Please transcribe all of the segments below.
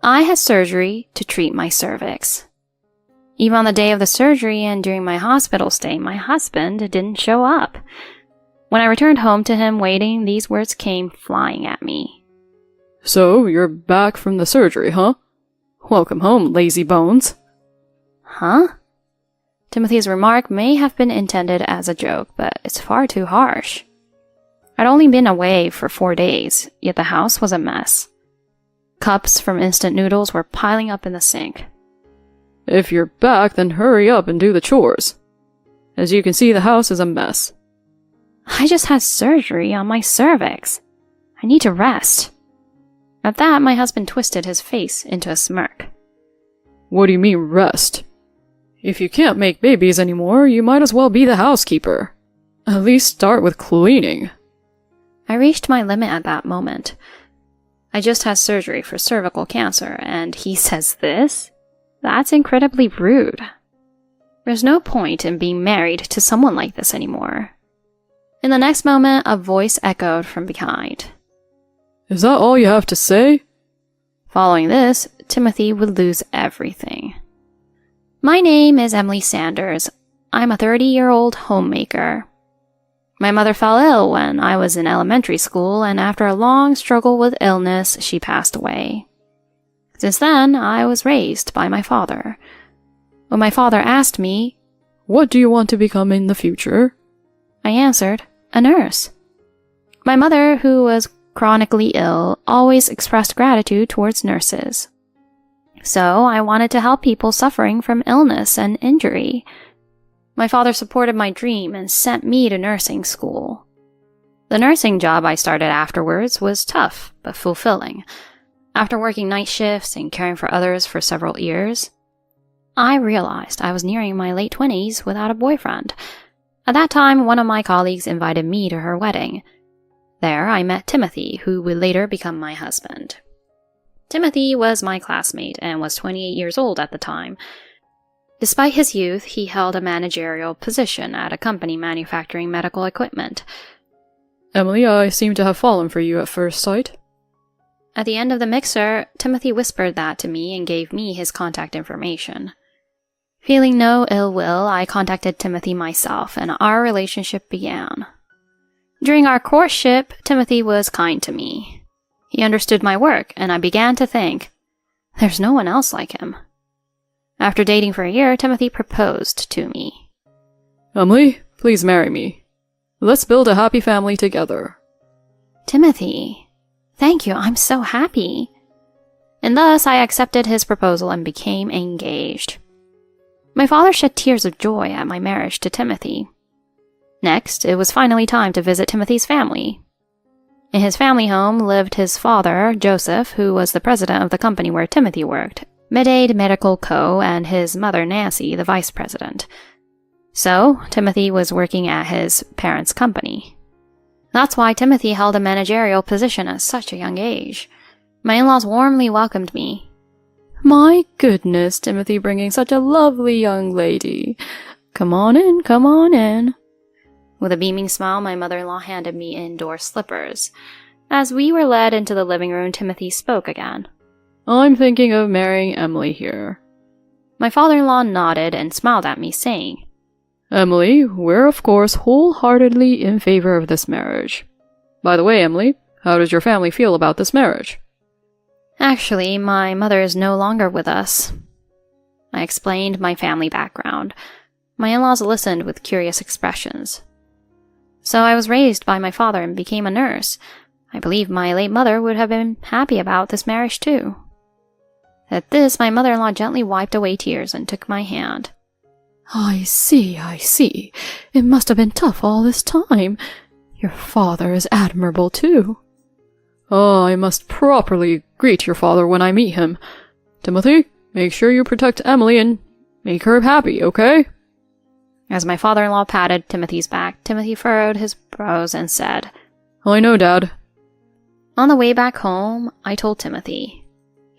I had surgery to treat my cervix. Even on the day of the surgery and during my hospital stay, my husband didn't show up. When I returned home to him waiting, these words came flying at me. So, you're back from the surgery, huh? Welcome home, lazy bones. Huh? Timothy's remark may have been intended as a joke, but it's far too harsh. I'd only been away for 4 days, yet the house was a mess. Cups from instant noodles were piling up in the sink. If you're back, then hurry up and do the chores. As you can see, the house is a mess. I just had surgery on my cervix. I need to rest. At that, my husband twisted his face into a smirk. What do you mean, rest? If you can't make babies anymore, you might as well be the housekeeper. At least start with cleaning. I reached my limit at that moment. I just had surgery for cervical cancer, and he says this? That's incredibly rude. There's no point in being married to someone like this anymore. In the next moment, a voice echoed from behind. Is that all you have to say? Following this, Timothy would lose everything. My name is Emily Sanders. I'm a 30-year-old homemaker. My mother fell ill when I was in elementary school, and after a long struggle with illness, she passed away. Since then, I was raised by my father. When my father asked me, "What do you want to become in the future?" I answered, a nurse. My mother, who was chronically ill, always expressed gratitude towards nurses. So I wanted to help people suffering from illness and injury. My father supported my dream and sent me to nursing school. The nursing job I started afterwards was tough, but fulfilling. After working night shifts and caring for others for several years, I realized I was nearing my late 20s without a boyfriend. At that time, one of my colleagues invited me to her wedding. There, I met Timothy, who would later become my husband. Timothy was my classmate and was 28 years old at the time. Despite his youth, he held a managerial position at a company manufacturing medical equipment. Emily, I seem to have fallen for you at first sight. At the end of the mixer, Timothy whispered that to me and gave me his contact information. Feeling no ill will, I contacted Timothy myself, and our relationship began. During our courtship, Timothy was kind to me. He understood my work, and I began to think, there's no one else like him. After dating for a year, Timothy proposed to me. Emily, please marry me. Let's build a happy family together. Timothy, thank you, I'm so happy. And thus I accepted his proposal and became engaged. My father shed tears of joy at my marriage to Timothy. Next, it was finally time to visit Timothy's family. In his family home lived his father, Joseph, who was the president of the company where Timothy worked, Mid-Aid Medical Co., and his mother, Nancy, the vice president. So, Timothy was working at his parents' company. That's why Timothy held a managerial position at such a young age. My in-laws warmly welcomed me. My goodness, Timothy bringing such a lovely young lady. Come on in, come on in. With a beaming smile, my mother-in-law handed me indoor slippers. As we were led into the living room, Timothy spoke again. I'm thinking of marrying Emily here. My father-in-law nodded and smiled at me, saying, Emily, we're of course wholeheartedly in favor of this marriage. By the way, Emily, how does your family feel about this marriage? Actually, my mother is no longer with us. I explained my family background. My in-laws listened with curious expressions. So I was raised by my father and became a nurse. I believe my late mother would have been happy about this marriage too. At this, my mother-in-law gently wiped away tears and took my hand. I see. It must have been tough all this time. Your father is admirable too. Oh, I must properly greet your father when I meet him. Timothy, make sure you protect Emily and make her happy, okay? As my father-in-law patted Timothy's back, Timothy furrowed his brows and said, I know, Dad. On the way back home, I told Timothy,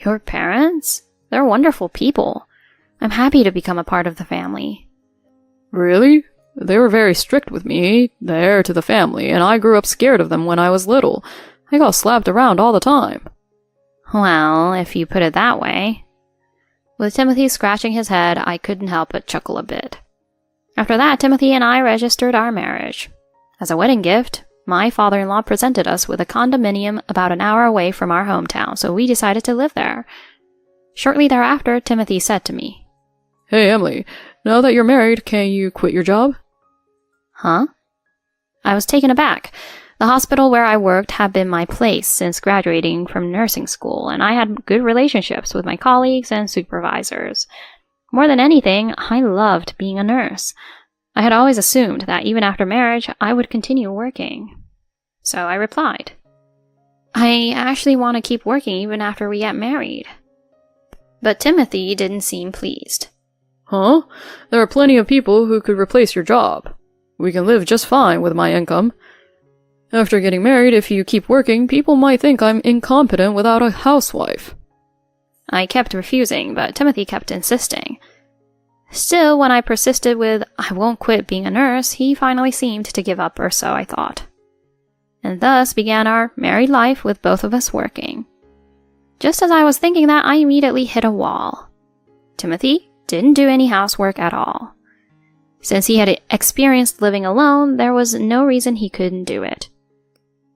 Your parents? They're wonderful people. I'm happy to become a part of the family. Really? They were very strict with me, the heir to the family, and I grew up scared of them when I was little. I got slapped around all the time. Well, if you put it that way. With Timothy scratching his head, I couldn't help but chuckle a bit. After that, Timothy and I registered our marriage. As a wedding gift, my father-in-law presented us with a condominium about an hour away from our hometown, so we decided to live there. Shortly thereafter, Timothy said to me, "Hey, Emily, now that you're married, can you quit your job?" Huh? I was taken aback. The hospital where I worked had been my place since graduating from nursing school, and I had good relationships with my colleagues and supervisors. More than anything, I loved being a nurse. I had always assumed that even after marriage, I would continue working. So I replied, I actually want to keep working even after we get married. But Timothy didn't seem pleased. Huh? There are plenty of people who could replace your job. We can live just fine with my income. After getting married, if you keep working, people might think I'm incompetent without a housewife. I kept refusing, but Timothy kept insisting. Still, when I persisted with, I won't quit being a nurse, he finally seemed to give up, or so I thought. And thus began our married life with both of us working. Just as I was thinking that, I immediately hit a wall. Timothy didn't do any housework at all. Since he had experienced living alone, there was no reason he couldn't do it.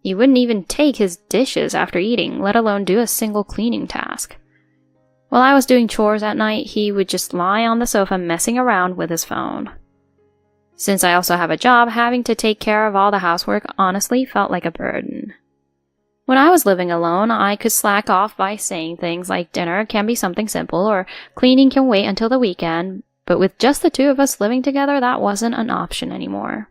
He wouldn't even take his dishes after eating, let alone do a single cleaning task. While I was doing chores at night, he would just lie on the sofa messing around with his phone. Since I also have a job, having to take care of all the housework honestly felt like a burden. When I was living alone, I could slack off by saying things like dinner can be something simple or cleaning can wait until the weekend, but with just the two of us living together, that wasn't an option anymore.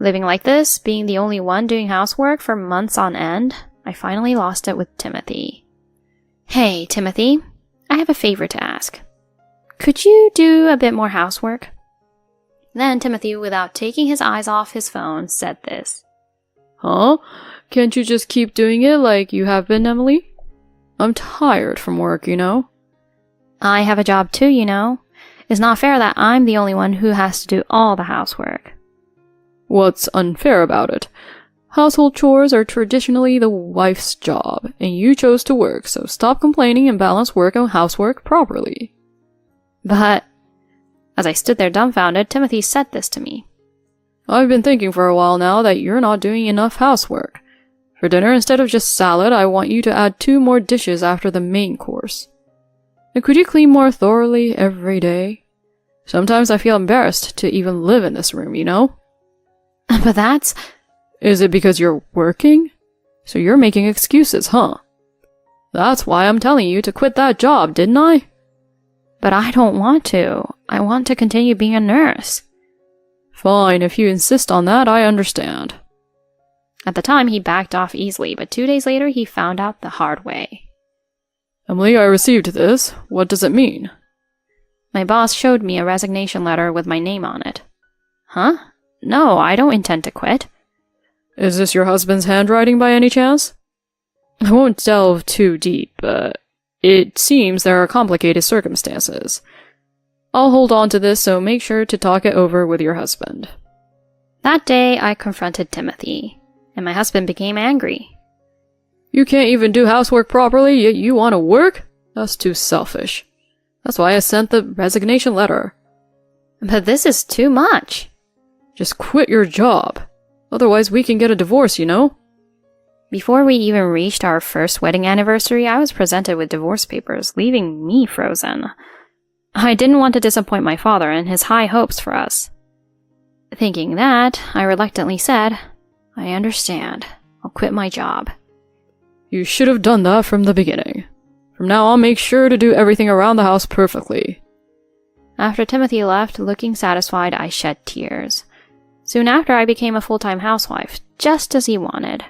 Living like this, being the only one doing housework for months on end, I finally lost it with Timothy. Hey, Timothy, I have a favor to ask. Could you do a bit more housework? Then Timothy, without taking his eyes off his phone, said this. Huh? Can't you just keep doing it like you have been, Emily? I'm tired from work, you know. I have a job too, you know. It's not fair that I'm the only one who has to do all the housework. What's unfair about it? Household chores are traditionally the wife's job, and you chose to work, so stop complaining and balance work and housework properly. But, as I stood there dumbfounded, Timothy said this to me. I've been thinking for a while now that you're not doing enough housework. For dinner, instead of just salad, I want you to add 2 more dishes after the main course. And could you clean more thoroughly every day? Sometimes I feel embarrassed to even live in this room, you know? But that's... Is it because you're working? So you're making excuses, huh? That's why I'm telling you to quit that job, didn't I? But I don't want to. I want to continue being a nurse. Fine, if you insist on that, I understand. At the time, he backed off easily, but 2 days later, he found out the hard way. Emily, I received this. What does it mean? My boss showed me a resignation letter with my name on it. Huh? No, I don't intend to quit. Is this your husband's handwriting by any chance? I won't delve too deep, but it seems there are complicated circumstances. I'll hold on to this, so make sure to talk it over with your husband. That day, I confronted Timothy, and my husband became angry. You can't even do housework properly, yet you want to work? That's too selfish. That's why I sent the resignation letter. But this is too much. Just quit your job. Otherwise we can get a divorce, you know? Before we even reached our first wedding anniversary, I was presented with divorce papers, leaving me frozen. I didn't want to disappoint my father and his high hopes for us. Thinking that, I reluctantly said, I understand. I'll quit my job. You should have done that from the beginning. From now on, make sure to do everything around the house perfectly. After Timothy left, looking satisfied, I shed tears. Soon after, I became a full-time housewife, just as he wanted.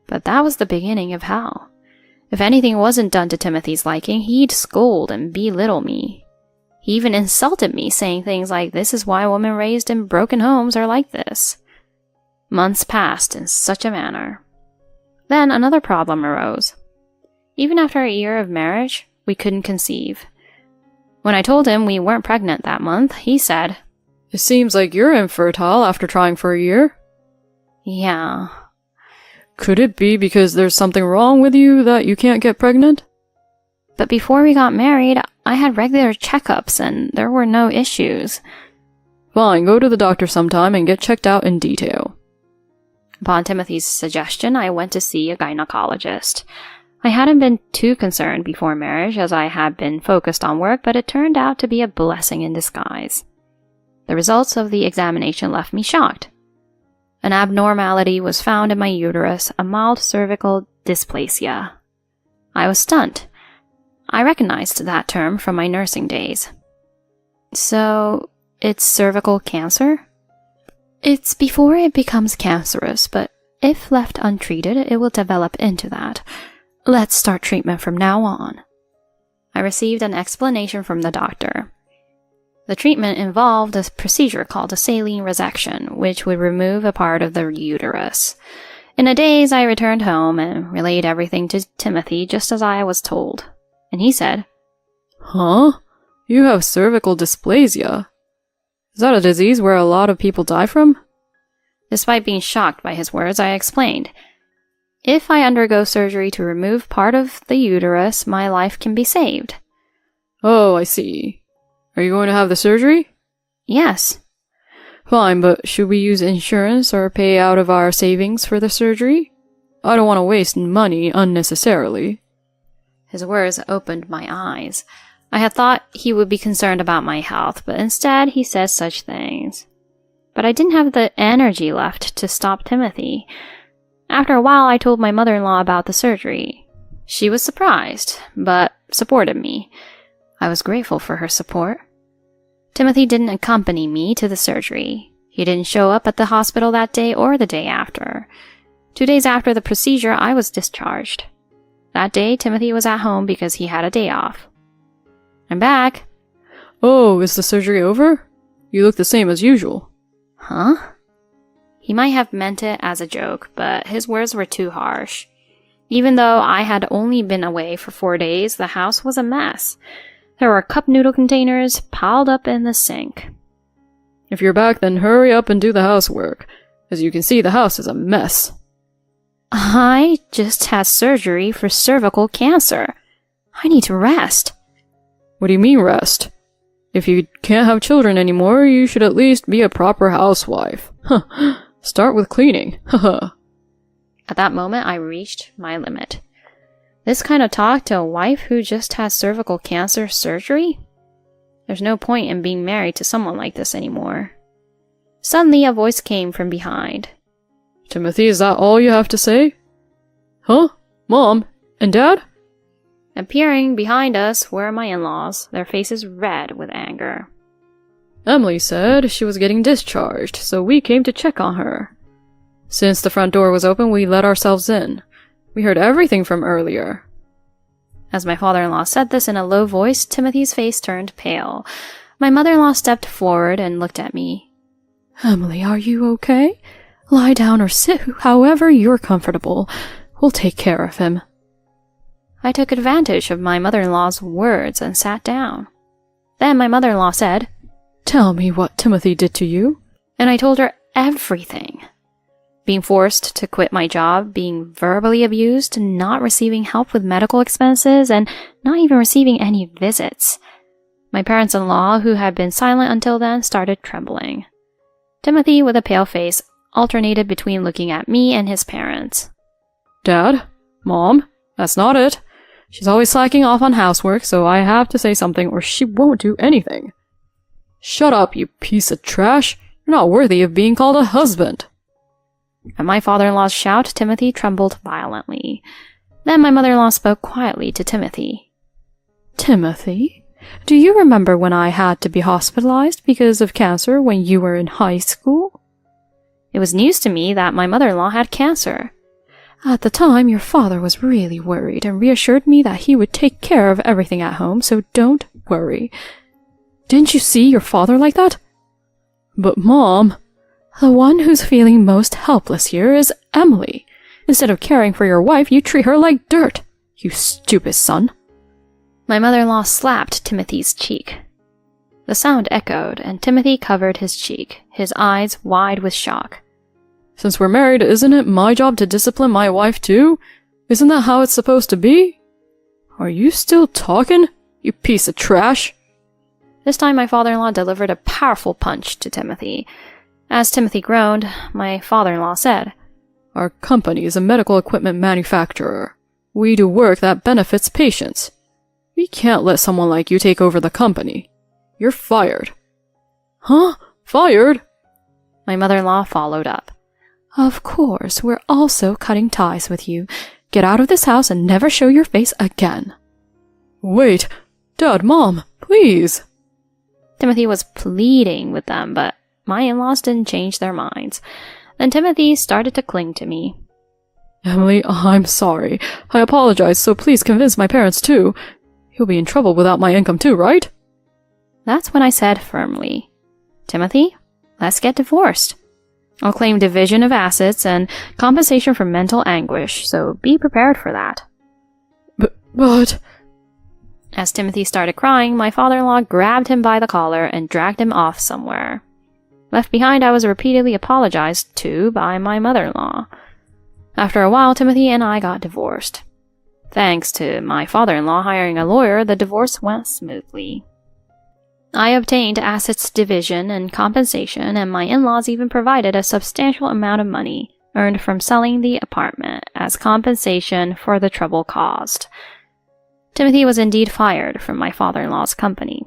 But that was the beginning of hell. If anything wasn't done to Timothy's liking, he'd scold and belittle me. He even insulted me, saying things like, "This is why women raised in broken homes are like this." Months passed in such a manner. Then another problem arose. Even after a year of marriage, we couldn't conceive. When I told him we weren't pregnant that month, he said, It seems like you're infertile after trying for a year. Yeah. Could it be because there's something wrong with you that you can't get pregnant? But before we got married, I had regular checkups and there were no issues. Fine, go to the doctor sometime and get checked out in detail. Upon Timothy's suggestion, I went to see a gynecologist. I hadn't been too concerned before marriage as I had been focused on work, but it turned out to be a blessing in disguise. The results of the examination left me shocked. An abnormality was found in my uterus, a mild cervical dysplasia. I was stunned. I recognized that term from my nursing days. So, it's cervical cancer? It's before it becomes cancerous, but if left untreated, it will develop into that. Let's start treatment from now on. I received an explanation from the doctor. The treatment involved a procedure called a saline resection, which would remove a part of the uterus. In a daze, I returned home and relayed everything to Timothy just as I was told. And he said, Huh? You have cervical dysplasia? Is that a disease where a lot of people die from? Despite being shocked by his words, I explained, if I undergo surgery to remove part of the uterus, my life can be saved. Oh, I see. Are you going to have the surgery? Yes. Fine, but should we use insurance or pay out of our savings for the surgery? I don't want to waste money unnecessarily. His words opened my eyes. I had thought he would be concerned about my health, but instead he said such things. But I didn't have the energy left to stop Timothy. After a while, I told my mother-in-law about the surgery. She was surprised, but supported me. I was grateful for her support. Timothy didn't accompany me to the surgery. He didn't show up at the hospital that day or the day after. 2 days after the procedure, I was discharged. That day, Timothy was at home because he had a day off. I'm back. Oh, is the surgery over? You look the same as usual. Huh? He might have meant it as a joke, but his words were too harsh. Even though I had only been away for 4 days, the house was a mess. There were cup noodle containers piled up in the sink. If you're back, then hurry up and do the housework. As you can see, the house is a mess. I just had surgery for cervical cancer. I need to rest. What do you mean rest? If you can't have children anymore, you should at least be a proper housewife. Huh. Start with cleaning. Haha. At that moment, I reached my limit. This kind of talk to a wife who just had cervical cancer surgery? There's no point in being married to someone like this anymore. Suddenly, a voice came from behind. Timothy, is that all you have to say? Huh? Mom? And Dad? Appearing behind us were my in-laws, their faces red with anger. Emily said she was getting discharged, so we came to check on her. Since the front door was open, we let ourselves in. We heard everything from earlier. As my father-in-law said this in a low voice, Timothy's face turned pale. My mother-in-law stepped forward and looked at me. Emily, are you okay? Lie down or sit however you're comfortable. We'll take care of him. I took advantage of my mother-in-law's words and sat down. Then my mother-in-law said, Tell me what Timothy did to you. And I told her everything. Being forced to quit my job, being verbally abused, not receiving help with medical expenses, and not even receiving any visits. My parents-in-law, who had been silent until then, started trembling. Timothy, with a pale face, alternated between looking at me and his parents. Dad? Mom? That's not it. She's always slacking off on housework, so I have to say something or she won't do anything. Shut up, you piece of trash. You're not worthy of being called a husband. At my father-in-law's shout, Timothy trembled violently. Then my mother-in-law spoke quietly to Timothy. Timothy, do you remember when I had to be hospitalized because of cancer when you were in high school? It was news to me that my mother-in-law had cancer. At the time, your father was really worried and reassured me that he would take care of everything at home, so don't worry. Didn't you see your father like that? But Mom, the one who's feeling most helpless here is Emily. Instead of caring for your wife, you treat her like dirt. You stupid son. My mother-in-law slapped Timothy's cheek. The sound echoed, and Timothy covered his cheek, his eyes wide with shock. Since we're married, isn't it my job to discipline my wife too? Isn't that how it's supposed to be? Are you still talking, you piece of trash? This time my father-in-law delivered a powerful punch to Timothy. As Timothy groaned, my father-in-law said, Our company is a medical equipment manufacturer. We do work that benefits patients. We can't let someone like you take over the company. You're fired. Huh? Fired? My mother-in-law followed up. Of course, we're also cutting ties with you. Get out of this house and never show your face again. Wait, Dad, Mom, please. Timothy was pleading with them, but my in-laws didn't change their minds. Then Timothy started to cling to me. Emily, I'm sorry. I apologize, so please convince my parents too. He'll be in trouble without my income too, right? That's when I said firmly, Timothy, let's get divorced. I'll claim division of assets and compensation for mental anguish, so be prepared for that. But... As Timothy started crying, my father-in-law grabbed him by the collar and dragged him off somewhere. Left behind, I was repeatedly apologized to by my mother-in-law. After a while, Timothy and I got divorced. Thanks to my father-in-law hiring a lawyer, the divorce went smoothly. I obtained assets division and compensation, and my in-laws even provided a substantial amount of money earned from selling the apartment as compensation for the trouble caused. Timothy was indeed fired from my father-in-law's company.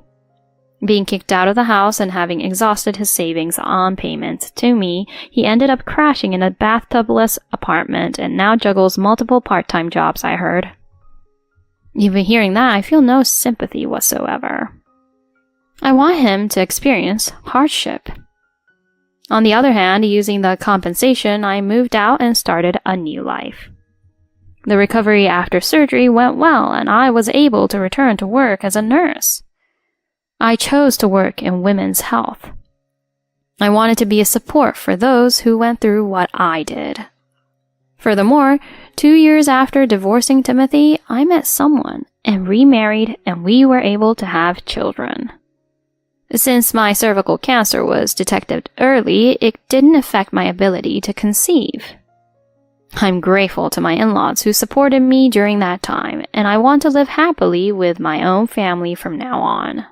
Being kicked out of the house and having exhausted his savings on payments to me, he ended up crashing in a bathtub-less apartment and now juggles multiple part-time jobs, I heard. Even hearing that, I feel no sympathy whatsoever. I want him to experience hardship. On the other hand, using the compensation, I moved out and started a new life. The recovery after surgery went well, and I was able to return to work as a nurse. I chose to work in women's health. I wanted to be a support for those who went through what I did. Furthermore, 2 years after divorcing Timothy, I met someone and remarried, and we were able to have children. Since my cervical cancer was detected early, it didn't affect my ability to conceive. I'm grateful to my in-laws who supported me during that time, and I want to live happily with my own family from now on.